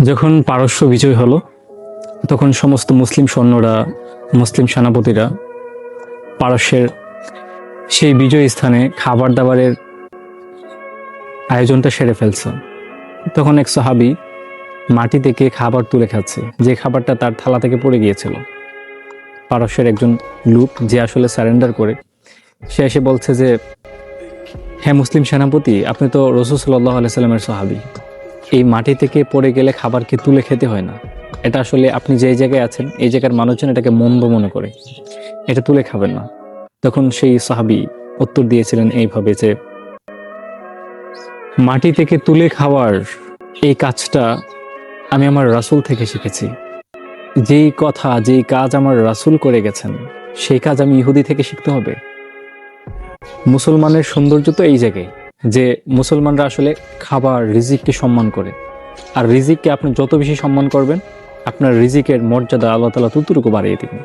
যখন পারস্য বিজয় হলো, তখন সমস্ত মুসলিম সৈন্যরা, মুসলিম সেনাপতিরা পারস্যের সেই বিজয় স্থানে খাবার দাবারের আয়োজনটা সেরে ফেলছে। তখন এক সাহাবী মাটি থেকে খাবার তুলে খাচ্ছে, যে খাবারটা তার থালা থেকে পড়ে গিয়েছিল। পারস্যের একজন লোক, যে আসলে সারেন্ডার করে, সে এসে বলছে যে, হ্যাঁ মুসলিম সেনাপতি, আপনি তো রাসূল সাল্লাল্লাহু আলাইহি সাল্লামের সাহাবী, এই মাটি থেকে পড়ে গেলে খাবারকে তুলে খেতে হয় না। এটা আসলে আপনি যে জায়গায় আছেন, এই জায়গার মানুষজন এটাকে মন্দ মনে করে, এটা তুলে খাবেন না। তখন সেই সাহাবী উত্তর দিয়েছিলেন এইভাবে যে, মাটি থেকে তুলে খাওয়ার এই কাজটা আমি আমার রাসূল থেকে শিখেছি। যেই কথা, যেই কাজ আমার রাসূল করে গেছেন, সেই কাজ আমি ইহুদি থেকে শিখতে হবে? মুসলমানের সৌন্দর্য তো এই জায়গায় যে মুসলমানরা আসলে খাবার, রিজিককে সম্মান করে। আর রিজিককে আপনি যত বেশি সম্মান করবেন, আপনার রিজিকের মর্যাদা আল্লাহ তাআলা ততটুকু বাড়িয়ে দিবেন।